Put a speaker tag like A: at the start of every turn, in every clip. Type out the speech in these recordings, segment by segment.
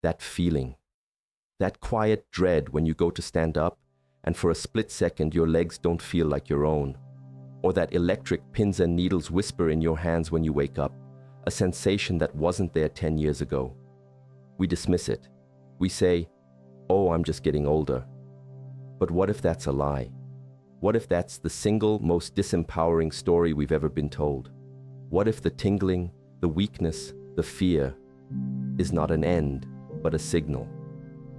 A: that feeling. That quiet dread when you go to stand up and for a split second your legs don't feel like your own. Or that electric pins and needles whisper in your hands when you wake up, a sensation that wasn't there 10 years ago. We dismiss it. We say, "Oh, I'm just getting older." But what if that's a lie? What if that's the single most disempowering story we've ever been told? What if the tingling, the weakness, the fear is not an end, but a signal?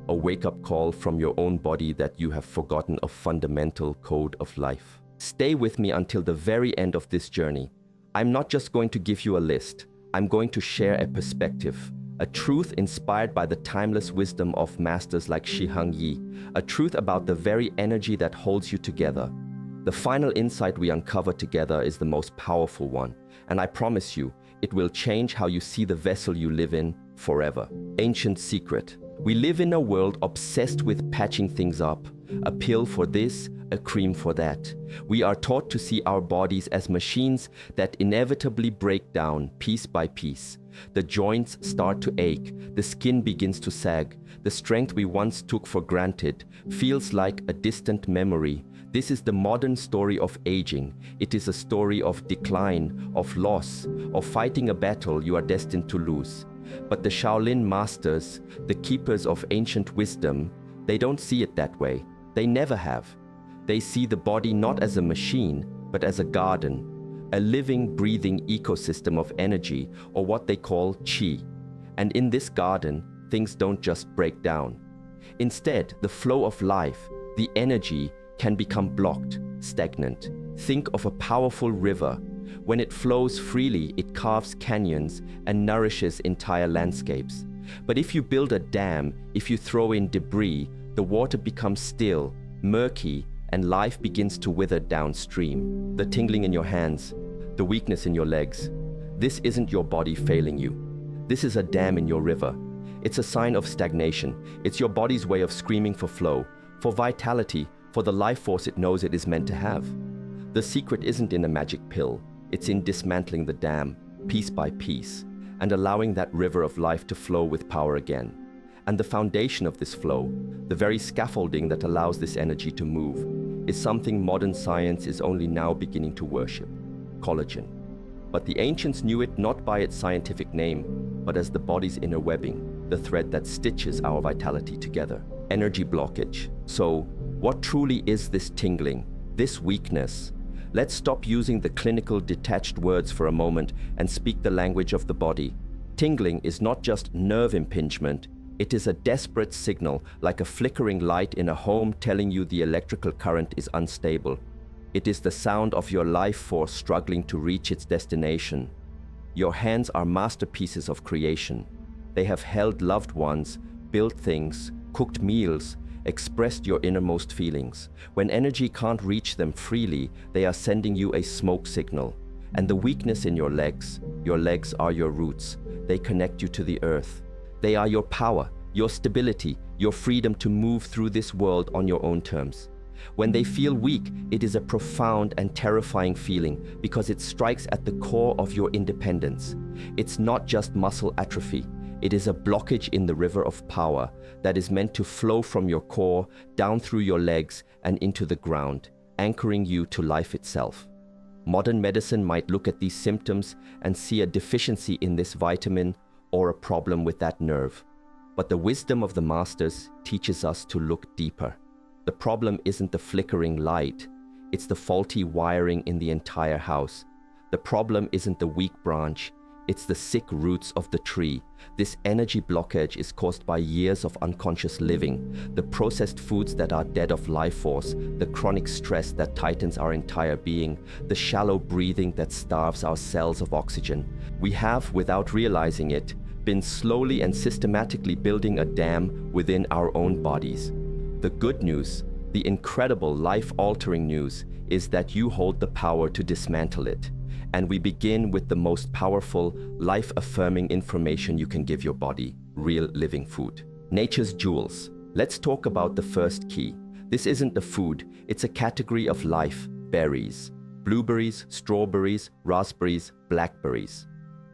A: A wake-up call from your own body that you have forgotten a fundamental code of life. Stay with me until the very end of this journey. I'm not just going to give you a list. I'm going to share a perspective, a truth inspired by the timeless wisdom of masters like Shi Heng Yi, a truth about the very energy that holds you together. The final insight we uncover together is the most powerful one, and I promise you, it will change how you see the vessel you live in forever. Ancient secret. We live in a world obsessed with patching things up, a pill for this, a cream for that. We are taught to see our bodies as machines that inevitably break down piece by piece. The joints start to ache, the skin begins to sag, the strength we once took for granted feels like a distant memory. This is the modern story of aging. It is a story of decline, of loss, of fighting a battle you are destined to lose. But the Shaolin masters, the keepers of ancient wisdom, they don't see it that way. They never have. They see the body not as a machine, but as a garden, a living, breathing ecosystem of energy, or what they call qi. And in this garden, things don't just break down. Instead, the flow of life, the energy, can become blocked, stagnant. Think of a powerful river. When it flows freely, it carves canyons and nourishes entire landscapes. But if you build a dam, if you throw in debris, the water becomes still, murky, and life begins to wither downstream. The tingling in your hands, the weakness in your legs. This isn't your body failing you. This is a dam in your river. It's a sign of stagnation. It's your body's way of screaming for flow, for vitality, for the life force it knows it is meant to have. The secret isn't in a magic pill. It's in dismantling the dam, piece by piece, and allowing that river of life to flow with power again. And the foundation of this flow, the very scaffolding that allows this energy to move, is something modern science is only now beginning to worship: collagen. But the ancients knew it not by its scientific name, but as the body's inner webbing, the thread that stitches our vitality together. Energy blockage. So, what truly is this tingling, this weakness? Let's stop using the clinical detached words for a moment and speak the language of the body. Tingling is not just nerve impingement, it is a desperate signal, like a flickering light in a home telling you the electrical current is unstable. It is the sound of your life force struggling to reach its destination. Your hands are masterpieces of creation. They have held loved ones, built things, cooked meals, expressed your innermost feelings. When energy can't reach them freely, they are sending you a smoke signal. And the weakness in your legs are your roots. They connect you to the earth. They are your power, your stability, your freedom to move through this world on your own terms. When they feel weak, it is a profound and terrifying feeling because it strikes at the core of your independence. It's not just muscle atrophy. It is a blockage in the river of power that is meant to flow from your core, down through your legs, and into the ground, anchoring you to life itself. Modern medicine might look at these symptoms and see a deficiency in this vitamin or a problem with that nerve. But the wisdom of the masters teaches us to look deeper. The problem isn't the flickering light, it's the faulty wiring in the entire house. The problem isn't the weak branch, it's the sick roots of the tree. This energy blockage is caused by years of unconscious living, the processed foods that are dead of life force, the chronic stress that tightens our entire being, the shallow breathing that starves our cells of oxygen. We have, without realizing it, been slowly and systematically building a dam within our own bodies. The good news, the incredible life-altering news, is that you hold the power to dismantle it. And we begin with the most powerful, life-affirming information you can give your body: real living food. Nature's jewels. Let's talk about the first key. This isn't a food, it's a category of life: berries. Blueberries, strawberries, raspberries, blackberries.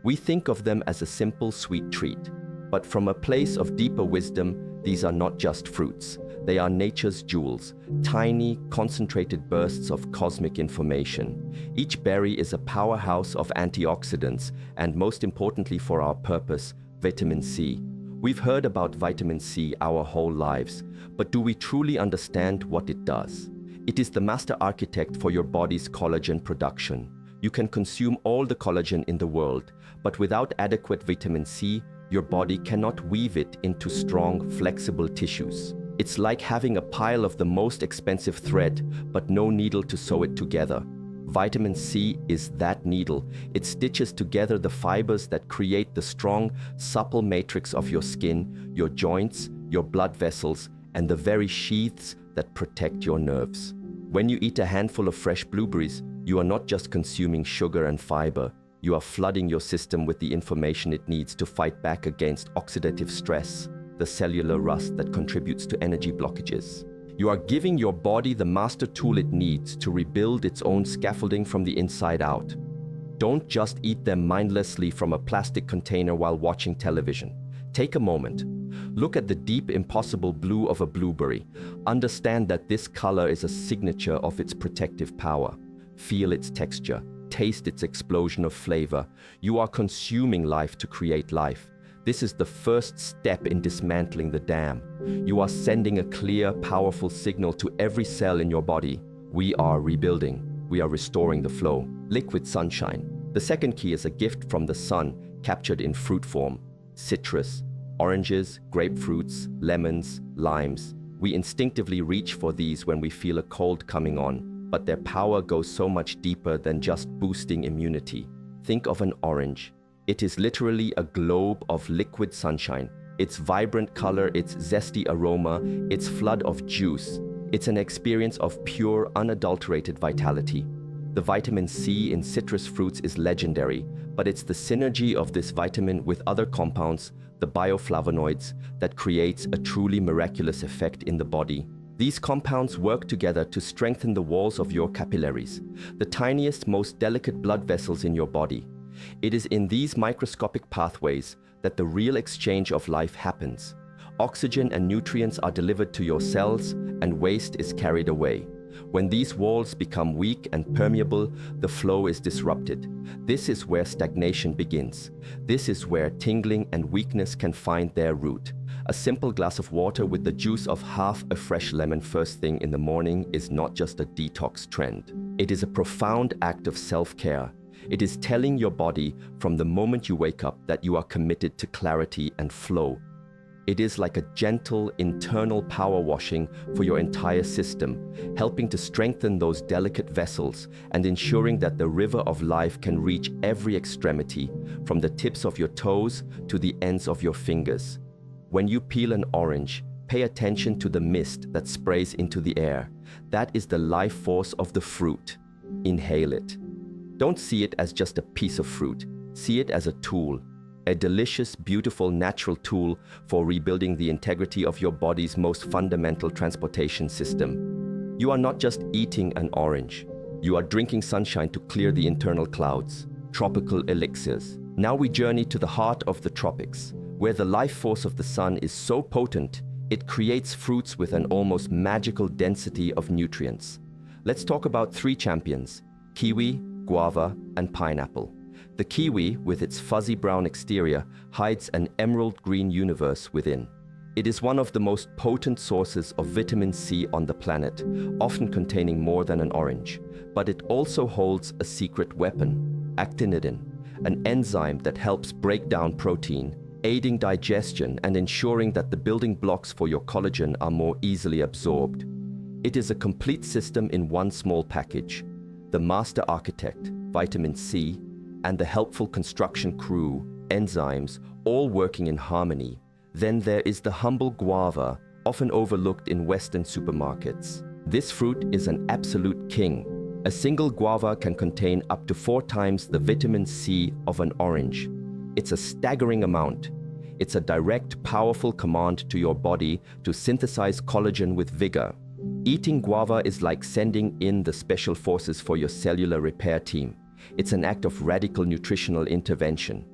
A: We think of them as a simple sweet treat. But from a place of deeper wisdom, these are not just fruits. They are nature's jewels, tiny, concentrated bursts of cosmic information. Each berry is a powerhouse of antioxidants and, most importantly for our purpose, vitamin C. We've heard about vitamin C our whole lives, but do we truly understand what it does? It is the master architect for your body's collagen production. You can consume all the collagen in the world, but without adequate vitamin C, your body cannot weave it into strong, flexible tissues. It's like having a pile of the most expensive thread, but no needle to sew it together. Vitamin C is that needle. It stitches together the fibers that create the strong, supple matrix of your skin, your joints, your blood vessels, and the very sheaths that protect your nerves. When you eat a handful of fresh blueberries, you are not just consuming sugar and fiber. You are flooding your system with the information it needs to fight back against oxidative stress, the cellular rust that contributes to energy blockages. You are giving your body the master tool it needs to rebuild its own scaffolding from the inside out. Don't just eat them mindlessly from a plastic container while watching television. Take a moment. Look at the deep, impossible blue of a blueberry. Understand that this color is a signature of its protective power. Feel its texture. Taste its explosion of flavor. You are consuming life to create life. This is the first step in dismantling the dam. You are sending a clear, powerful signal to every cell in your body. We are rebuilding. We are restoring the flow. Liquid sunshine. The second key is a gift from the sun, captured in fruit form. Citrus, oranges, grapefruits, lemons, limes. We instinctively reach for these when we feel a cold coming on, but their power goes so much deeper than just boosting immunity. Think of an orange. It is literally a globe of liquid sunshine. Its vibrant color, its zesty aroma, its flood of juice. It's an experience of pure, unadulterated vitality. The vitamin C in citrus fruits is legendary, but it's the synergy of this vitamin with other compounds, the bioflavonoids, that creates a truly miraculous effect in the body. These compounds work together to strengthen the walls of your capillaries, the tiniest, most delicate blood vessels in your body. It is in these microscopic pathways that the real exchange of life happens. Oxygen and nutrients are delivered to your cells, and waste is carried away. When these walls become weak and permeable, the flow is disrupted. This is where stagnation begins. This is where tingling and weakness can find their root. A simple glass of water with the juice of half a fresh lemon first thing in the morning is not just a detox trend. It is a profound act of self-care. It is telling your body from the moment you wake up that you are committed to clarity and flow. It is like a gentle internal power washing for your entire system, helping to strengthen those delicate vessels and ensuring that the river of life can reach every extremity, from the tips of your toes to the ends of your fingers. When you peel an orange, pay attention to the mist that sprays into the air. That is the life force of the fruit. Inhale it. Don't see it as just a piece of fruit. See it as a tool. A delicious, beautiful, natural tool for rebuilding the integrity of your body's most fundamental transportation system. You are not just eating an orange. You are drinking sunshine to clear the internal clouds, tropical elixirs. Now we journey to the heart of the tropics, where the life force of the sun is so potent, it creates fruits with an almost magical density of nutrients. Let's talk about three champions: kiwi, guava, and pineapple. The kiwi, with its fuzzy brown exterior, hides an emerald green universe within. It is one of the most potent sources of vitamin C on the planet, often containing more than an orange. But it also holds a secret weapon: actinidin, an enzyme that helps break down protein, aiding digestion and ensuring that the building blocks for your collagen are more easily absorbed. It is a complete system in one small package: the master architect, vitamin C, and the helpful construction crew, enzymes, all working in harmony. Then there is the humble guava, often overlooked in Western supermarkets. This fruit is an absolute king. A single guava can contain up to 4 times the vitamin C of an orange. It's a staggering amount. It's a direct, powerful command to your body to synthesize collagen with vigor. Eating guava is like sending in the special forces for your cellular repair team. It's an act of radical nutritional intervention.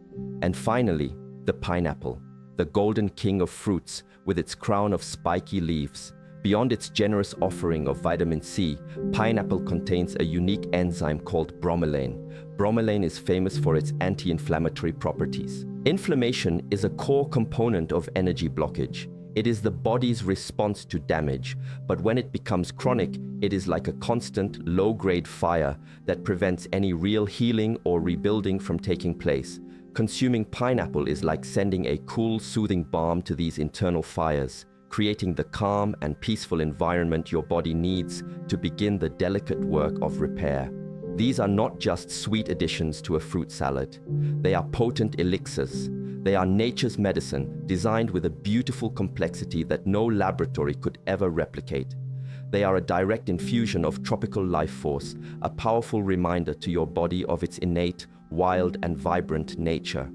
A: And finally, the pineapple, the golden king of fruits with its crown of spiky leaves. Beyond its generous offering of vitamin C, pineapple contains a unique enzyme called bromelain. Bromelain is famous for its anti-inflammatory properties. Inflammation is a core component of energy blockage. It is the body's response to damage, but when it becomes chronic, it is like a constant, low-grade fire that prevents any real healing or rebuilding from taking place. Consuming pineapple is like sending a cool, soothing balm to these internal fires, creating the calm and peaceful environment your body needs to begin the delicate work of repair. These are not just sweet additions to a fruit salad. They are potent elixirs. They are nature's medicine, designed with a beautiful complexity that no laboratory could ever replicate. They are a direct infusion of tropical life force, a powerful reminder to your body of its innate, wild, and vibrant nature.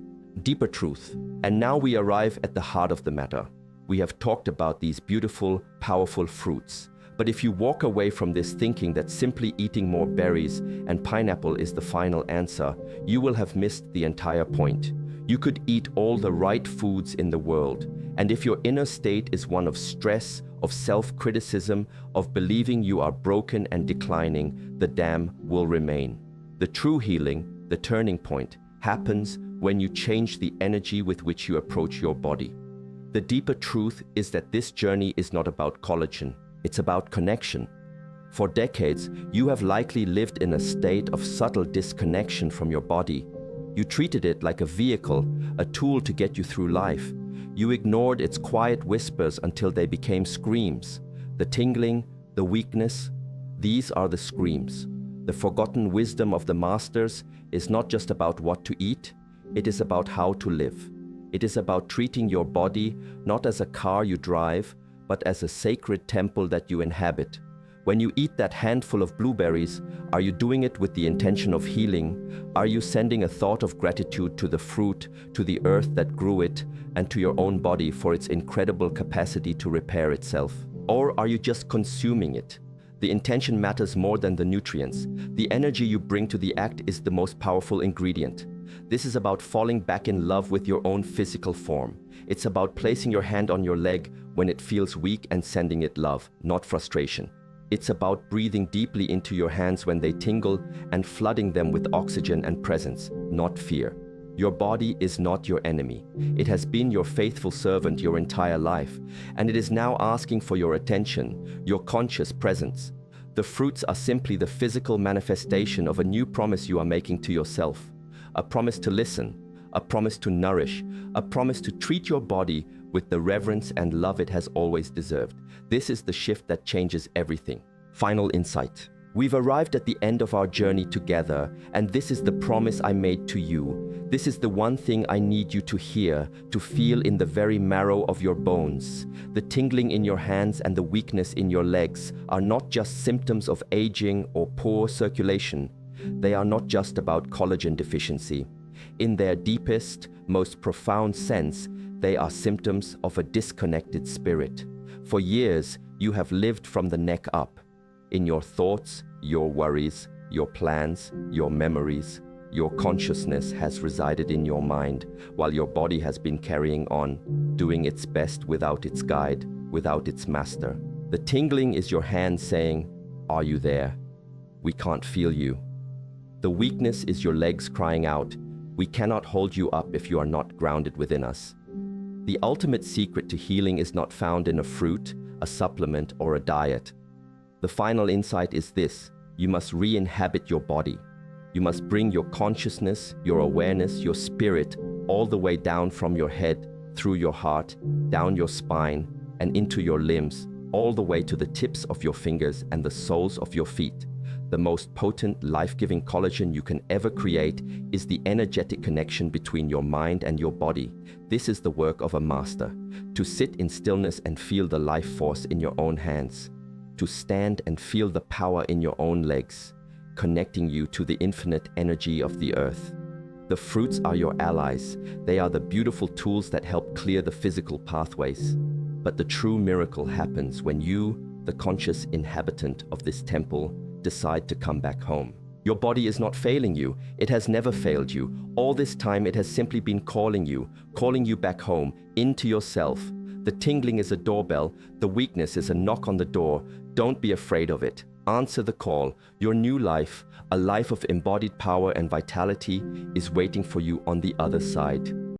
A: Deeper truth. And now we arrive at the heart of the matter. We have talked about these beautiful, powerful fruits. But if you walk away from this thinking that simply eating more berries and pineapple is the final answer, you will have missed the entire point. You could eat all the right foods in the world, and if your inner state is one of stress, of self-criticism, of believing you are broken and declining, the dam will remain. The true healing, the turning point, happens when you change the energy with which you approach your body. The deeper truth is that this journey is not about collagen, it's about connection. For decades, you have likely lived in a state of subtle disconnection from your body. You treated it like a vehicle, a tool to get you through life. You ignored its quiet whispers until they became screams. The tingling, the weakness, these are the screams. The forgotten wisdom of the masters is not just about what to eat, it is about how to live. It is about treating your body not as a car you drive, but as a sacred temple that you inhabit. When you eat that handful of blueberries, are you doing it with the intention of healing? Are you sending a thought of gratitude to the fruit, to the earth that grew it, and to your own body for its incredible capacity to repair itself? Or are you just consuming it? The intention matters more than the nutrients. The energy you bring to the act is the most powerful ingredient. This is about falling back in love with your own physical form. It's about placing your hand on your leg when it feels weak and sending it love, not frustration. It's about breathing deeply into your hands when they tingle and flooding them with oxygen and presence, not fear. Your body is not your enemy. It has been your faithful servant your entire life, and it is now asking for your attention, your conscious presence. The fruits are simply the physical manifestation of a new promise you are making to yourself. A promise to listen, a promise to nourish, a promise to treat your body with the reverence and love it has always deserved. This is the shift that changes everything. Final insight. We've arrived at the end of our journey together, and this is the promise I made to you. This is the one thing I need you to hear, to feel in the very marrow of your bones. The tingling in your hands and the weakness in your legs are not just symptoms of aging or poor circulation. They are not just about collagen deficiency. In their deepest, most profound sense, they are symptoms of a disconnected spirit. For years, you have lived from the neck up. In your thoughts, your worries, your plans, your memories, your consciousness has resided in your mind, while your body has been carrying on, doing its best without its guide, without its master. The tingling is your hand saying, "Are you there? We can't feel you." The weakness is your legs crying out, "We cannot hold you up if you are not grounded within us." The ultimate secret to healing is not found in a fruit, a supplement, or a diet. The final insight is this: you must re-inhabit your body. You must bring your consciousness, your awareness, your spirit all the way down from your head, through your heart, down your spine, and into your limbs, all the way to the tips of your fingers and the soles of your feet. The most potent, life-giving collagen you can ever create is the energetic connection between your mind and your body. This is the work of a master. To sit in stillness and feel the life force in your own hands. To stand and feel the power in your own legs, connecting you to the infinite energy of the earth. The fruits are your allies. They are the beautiful tools that help clear the physical pathways. But the true miracle happens when you, the conscious inhabitant of this temple, decide to come back home. Your body is not failing you. It has never failed you. All this time it has simply been calling you back home, into yourself. The tingling is a doorbell. The weakness is a knock on the door. Don't be afraid of it. Answer the call. Your new life, a life of embodied power and vitality, is waiting for you on the other side.